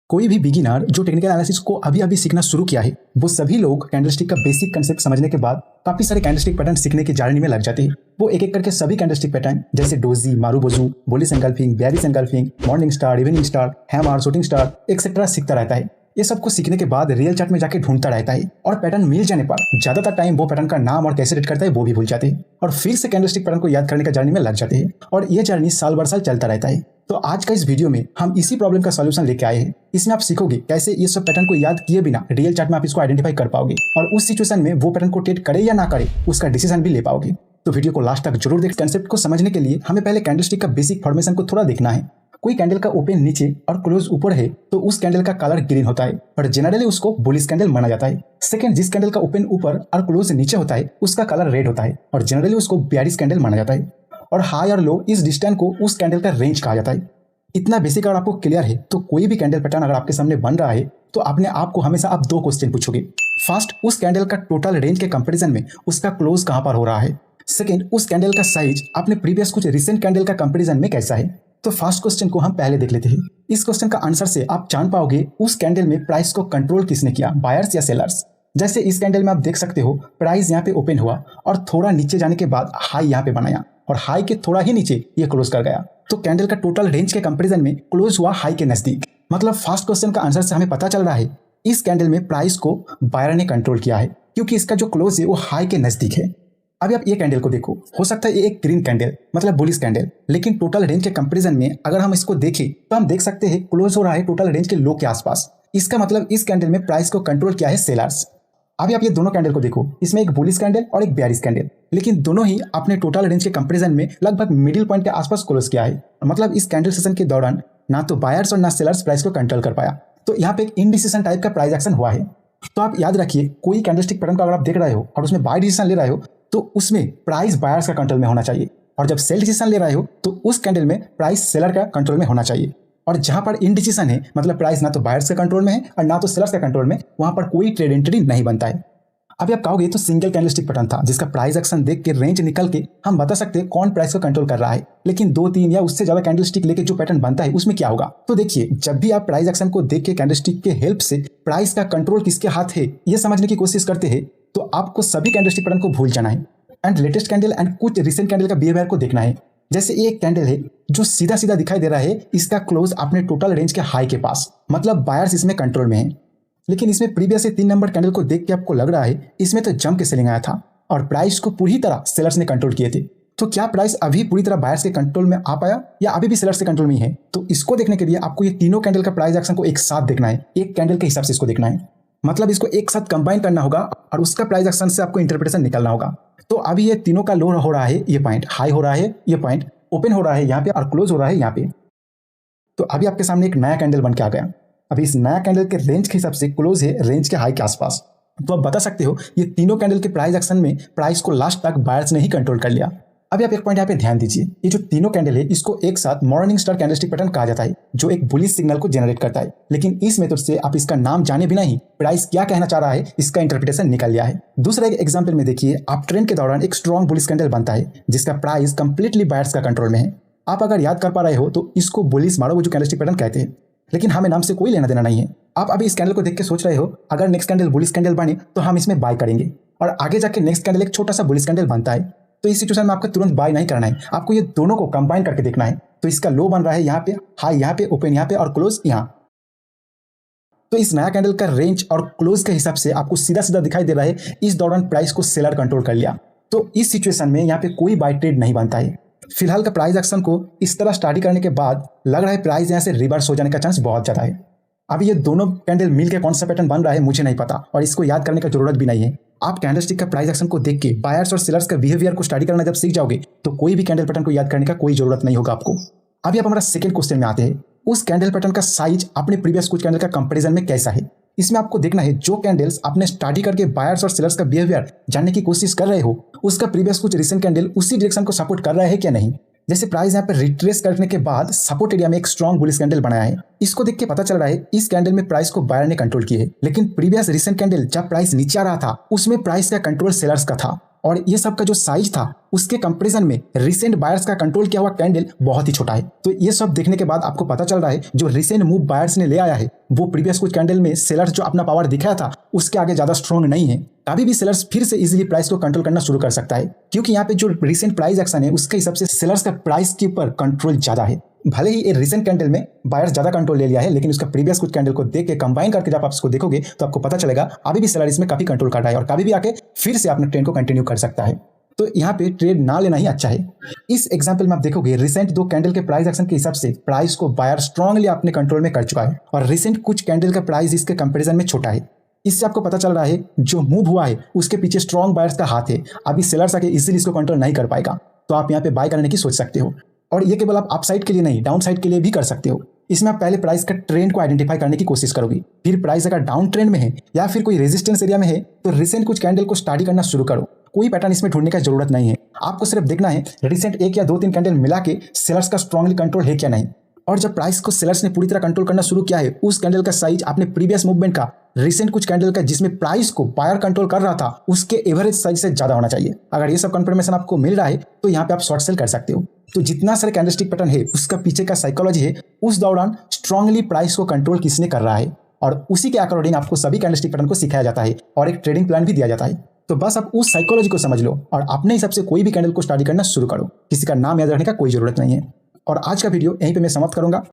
कोई भी बिगिनर जो टेक्निकल एनालिसिस को अभी अभी सीखना शुरू किया है, वो सभी लोग कैंडलस्टिक का बेसिक कंसेप्ट समझने के बाद काफी सारे कैंडलस्टिक पैटर्न सीखने की जर्नी में लग जाते हैं। वो एक एक करके सभी कैंडलस्टिक पैटर्न जैसे doji, marubozu, bullish engulfing, bearish engulfing, morning star, evening star, hammer, shooting star etcetera सीखता रहता है। ये सब कुछ सीखने के बाद रियल चार्ट में जाके ढूंढता रहता है और पैटर्न मिल जाने पर ज्यादातर टाइम वो पैटर्न का नाम और कैसे रेड करता है वो भी भूल जाते हैं और फिर से कैंडलस्टिक पैटर्न को याद करने का जर्नी में लग जाते हैं और ये जर्नी साल भर साल चलता रहता है। तो आज का इस वीडियो में हम इसी प्रॉब्लम का सॉल्यूशन लेके आए हैं। इसमें आप सीखोगे कैसे ये सब पैटर्न को याद किए बिना रियल चार्ट में आप इसको आइडेंटिफाई कर पाओगे और उस सिचुएशन में वो पैटर्न को ट्रेड करे या ना करे उसका डिसीजन भी ले पाओगे। तो वीडियो को लास्ट तक जरूर देख। कंसेप्ट को समझने के लिए हमें पहले कैंडलस्टिक का बेसिक फॉर्मेशन को थोड़ा देखना है। कोई कैंडल का ओपन नीचे और क्लोज ऊपर है तो उस कैंडल का कलर ग्रीन होता है और जनरली उसको बुलिश कैंडल माना जाता है। सेकंड, जिस कैंडल का ओपन ऊपर और क्लोज नीचे होता है उसका कलर रेड होता है और जनरली उसको बेयरिश कैंडल माना जाता है। और हाई और लो इस डिस्टेंस को उस कैंडल का रेंज कहा जाता है। इतना बेसिक अगर आपको क्लियर है तो कोई भी कैंडल पैटर्न अगर आपके सामने बन रहा है तो अपने आप को हमेशा आप दो क्वेश्चन पूछोगे। फर्स्ट, उस कैंडल का टोटल रेंज के कंपैरिजन में उसका क्लोज कहां पर हो रहा है। सेकंड, उस कैंडल का साइज अपने प्रीवियस कुछ रिसेंट कैंडल का कंपैरिजन में कैसा है। तो फर्स्ट क्वेश्चन को हम पहले देख लेते हैं। इस क्वेश्चन का आंसर से आप जान पाओगे उस कैंडल में प्राइस को कंट्रोल किसने किया, बायर्स या सेलर्स। जैसे इस कैंडल में आप देख सकते हो प्राइस यहाँ पे ओपन हुआ और थोड़ा नीचे जाने के बाद हाई यहाँ पे बनाया और हाई के थोड़ा ही नीचे ये क्लोज कर गया। तो कैंडल का टोटल रेंज के कंपैरिजन में क्लोज हुआ हाई के नजदीक। मतलब फर्स्ट क्वेश्चन का आंसर से हमें पता चल रहा है इस कैंडल में प्राइस को बायर ने कंट्रोल किया है क्योंकि इसका जो क्लोज है वो हाई के नजदीक है। अभी आप ये कैंडल को देखो, हो सकता है ये एक ग्रीन कैंडल मतलब बुलिश कैंडल, लेकिन टोटल रेंज के कंपैरिजन में अगर हम इसको देखें तो हम देख सकते हैं क्लोज हो रहा है टोटल रेंज के लो के आसपास। इसका मतलब इस कैंडल में प्राइस को कंट्रोल किया है सेलर्स। अभी आप ये दोनों कैंडल को देखो, इसमें एक बुलिश कैंडल और एक बेयरिश कैंडल, लेकिन दोनों ही अपने टोटल रेंज के कंपैरिजन में लगभग मिडिल पॉइंट के आसपास क्लोज किया है। मतलब इस कैंडल सेशन के दौरान ना तो बायर्स और ना सेलर्स प्राइस को कंट्रोल कर पाया। तो यहाँ पे एक इनडिसीजन टाइप का प्राइस एक्शन हुआ है। तो आप याद रखिए कोई कैंडलस्टिक पैटर्न को अगर आप देख रहे हो और उसमें बाय डिसीजन ले रहे हो तो उसमें प्राइस बायर्स का कंट्रोल में होना चाहिए और जब सेल डिसीजन ले रहे हो तो उस कैंडल में प्राइस सेलर का कंट्रोल में होना चाहिए। और जहां पर इनडिसीजन है मतलब प्राइस ना तो बायर्स के कंट्रोल में है और ना तो सेलर्स का कंट्रोल में, वहां पर कोई ट्रेड एंट्री नहीं बनता है। अभी आप कहोगे तो सिंगल कैंडलस्टिक पैटर्न था जिसका प्राइस एक्शन देख के रेंज निकल के हम बता सकते हैं कौन प्राइस को कंट्रोल कर रहा है, लेकिन 2-3 या उससे ज्यादा कैंडलस्टिक लेके जो पैटर्न बनता है उसमें क्या होगा। तो देखिए जब भी आप प्राइस एक्शन को देख के कैंडलस्टिक के हेल्प से प्राइस का कंट्रोल किसके हाथ है ये समझने की कोशिश करते हैं तो आपको सभी कैंडलस्टिक पैटर्न को भूल जाना है एंड लेटेस्ट कैंडल एंड कुछ रिसेंट कैंडल का बिहेवियर को देखना है। जैसे ये एक कैंडल है जो सीधा सीधा दिखाई दे रहा है, इसका क्लोज अपने टोटल रेंज के हाई के पास, मतलब बायर्स इसमें कंट्रोल में है। लेकिन इसमें प्रीवियस 3 नंबर कैंडल को देख के आपको लग रहा है इसमें तो जंप के सेलिंग आया था और प्राइस को पूरी तरह सेलर्स ने कंट्रोल किए थे। तो क्या प्राइस अभी पूरी तरह बायर्स के कंट्रोल में आ पाया या अभी भी सेलर्स के कंट्रोल में ही है। तो इसको देखने के लिए आपको ये तीनों कैंडल का प्राइस एक्शन को एक साथ देखना है, एक कैंडल के हिसाब से इसको देखना है। मतलब इसको एक साथ कंबाइन करना होगा और उसका प्राइस एक्शन से आपको इंटरप्रिटेशन निकालना होगा। तो अभी ये तीनों का लो हो रहा है, ये पॉइंट हाई हो रहा है, ये पॉइंट ओपन हो रहा है यहाँ पे और क्लोज हो रहा है यहाँ पे। तो अभी आपके सामने एक नया कैंडल बन के आ गया। अभी इस नया कैंडल के रेंज के हिसाब से क्लोज है रेंज के हाई के आसपास। तो आप बता सकते हो ये तीनों कैंडल के प्राइस एक्शन में प्राइस को लास्ट तक बायर्स ने ही कंट्रोल कर लिया। अभी आप एक पॉइंट यहाँ पे ध्यान दीजिए, ये जो तीनों कैंडल है इसको एक साथ मॉर्निंग स्टार कैंडलस्टिक पैटर्न कहा जाता है जो एक बुलिश सिग्नल को जनरेट करता है। लेकिन इस मेथड से आप इसका नाम जाने बिना ही प्राइस क्या कहना चाह रहा है इसका इंटरप्रिटेशन निकल लिया है। दूसरा एक एग्जांपल में देखिए, आप ट्रेंड के दौरान एक स्ट्रॉन्ग बुलिश कैंडल बनता है जिसका प्राइस कंप्लीटली बायर्स का कंट्रोल में है। आप अगर याद कर पा रहे हो तो इसको बुलिश मारुबोजू कैंडलस्टिक पैटर्न कहते हैं, लेकिन हमें नाम से कोई लेना देना नहीं है। आप अभी इस कैंडल को देख के सोच रहे हो अगर नेक्स्ट कैंडल बुलिश कैंडल बने तो हम इसमें बाय करेंगे और आगे जाके नेक्स्ट कैंडल एक छोटा सा बुलिश कैंडल बनता है। तो इस सिचुएशन में आपको तुरंत बाय नहीं करना है, आपको ये दोनों को कंबाइन करके देखना है। तो इसका लो बन रहा है यहाँ पे, हाई यहाँ पे, ओपन यहाँ पे और क्लोज यहाँ। तो इस नया कैंडल का रेंज और क्लोज के हिसाब से आपको सीधा सीधा दिखाई दे रहा है इस दौरान प्राइस को सेलर कंट्रोल कर लिया। तो इस सिचुएशन में यहाँ पे कोई बाय ट्रेड नहीं बनता है। फिलहाल का प्राइस एक्शन को इस तरह स्टडी करने के बाद लग रहा है प्राइस यहाँ से रिवर्स हो जाने का चांस बहुत ज्यादा है। अभी ये दोनों कैंडल मिल के कौन सा पैटर्न बन रहा है मुझे नहीं पता और इसको याद करने का जरूरत भी नहीं है। आप कैंडलस्टिक का प्राइस एक्शन को देख के बायर्स और सेलर्स का बिहेवियर को स्टडी करना जब सीख जाओगे तो कोई भी कैंडल पैटर्न को याद करने का कोई जरूरत नहीं होगा आपको। अभी आप हमारा सेकंड क्वेश्चन में आते हैं, उस कैंडल पैटर्न का साइज अपने प्रीवियस कुछ कैंडल का कंपैरिजन में कैसा है। इसमें आपको देखना है जो कैंडल्स आपने स्टडी करके बायर्स और सेलर्स का बिहेवियर जानने की कोशिश कर रहे हो उसका प्रीवियस कुछ रिसेंट कैंडल उसी डायरेक्शन को सपोर्ट कर रहा है क्या नहीं। जैसे प्राइस यहाँ पे रिट्रेस करने के बाद सपोर्ट एरिया में एक स्ट्रॉन्ग बुलिश कैंडल बनाया है, इसको देख के पता चल रहा है इस कैंडल में प्राइस को बायर ने कंट्रोल किया है। लेकिन प्रीवियस रिसेंट कैंडल जब प्राइस नीचे आ रहा था उसमें प्राइस का कंट्रोल सेलर्स का था। और ये सब का जो साइज था उसके कंपैरिजन में रिसेंट बायर्स का कंट्रोल किया हुआ कैंडल बहुत ही छोटा है। तो ये सब देखने के बाद आपको पता चल रहा है जो रिसेंट मूव बायर्स ने ले आया है वो प्रीवियस कुछ कैंडल में सेलर्स जो अपना पावर दिखाया था उसके आगे ज्यादा स्ट्रॉन्ग नहीं है। कभी भी सेलर्स फिर से इजीली प्राइस को कंट्रोल करना शुरू कर सकता है, क्योंकि यहाँ पे जो रिसेंट प्राइस एक्शन है उसके हिसाब से सेलर्स का प्राइस के ऊपर कंट्रोल ज्यादा है। भले ही ये रिसेंट कैंडल में बायर्स ज्यादा कंट्रोल ले लिया है, लेकिन उसका प्रीवियस कुछ कैंडल को देख के कंबाइन करके जब आप इसको देखोगे तो आपको पता चलेगा अभी भी सेलर इसमें काफी कंट्रोल कर रहा है और कभी भी आके फिर से अपने ट्रेंड को कंटिन्यू कर सकता है। तो यहाँ पे ट्रेड ना लेना ही अच्छा है। इस एग्जांपल में आप देखोगे रिसेंट 2 कैंडल के प्राइस एक्शन के हिसाब से प्राइस को बायर स्ट्रांगली अपने कंट्रोल में कर चुका है और रिसेंट कुछ कैंडल का प्राइस इसके कंपैरिजन में छोटा है। इससे आपको पता चल रहा है जो मूव हुआ है उसके पीछे स्ट्रॉन्ग बायर्स का हाथ है। अभी सेलर्स आके इजीली इसको कंट्रोल नहीं कर पाएगा, तो आप यहाँ पे बाय करने की सोच सकते हो। और ये केवल आप अपसाइड के लिए नहीं, डाउन साइड के लिए भी कर सकते हो। इसमें आप पहले प्राइस का ट्रेंड को आइडेंटिफाई करने की कोशिश करोगे, फिर प्राइस अगर डाउन ट्रेंड में है या फिर कोई रेजिस्टेंस एरिया में है तो रिसेंट कुछ कैंडल को स्टडी करना शुरू करो। कोई पैटर्न इसमें ढूंढने का जरूरत नहीं है, आपको सिर्फ देखना है रिसेंट 1 या 2-3 कैंडल मिला के सेलर्स का स्ट्रांगली कंट्रोल है क्या नहीं। और जब प्राइस को सेलर्स ने पूरी तरह कंट्रोल करना शुरू किया है उस कैंडल का साइज अपने प्रीवियस मूवमेंट का रिसेंट कुछ कैंडल का जिसमें प्राइस को बायर कंट्रोल कर रहा था उसके एवरेज साइज से ज्यादा होना चाहिए। अगर ये सब कंफर्मेशन आपको मिल रहा है तो यहाँ पे आप शॉर्ट सेल कर सकते हो। तो जितना सारे कैंडलस्टिक पैटर्न है उसका पीछे का साइकोलॉजी है, उस दौरान स्ट्रांगली प्राइस को कंट्रोल किसने कर रहा है और उसी के अकॉर्डिंग आपको सभी कैंडलस्टिक पैटर्न को सिखाया जाता है और एक ट्रेडिंग प्लान भी दिया जाता है। तो बस आप उस साइकोलॉजी को समझ लो और अपने हिसाब से कोई भी कैंडल को स्टडी करना शुरू करो। किसी का नाम याद रखने का कोई जरूरत नहीं है। और आज का वीडियो यहीं पे मैं समाप्त करूंगा।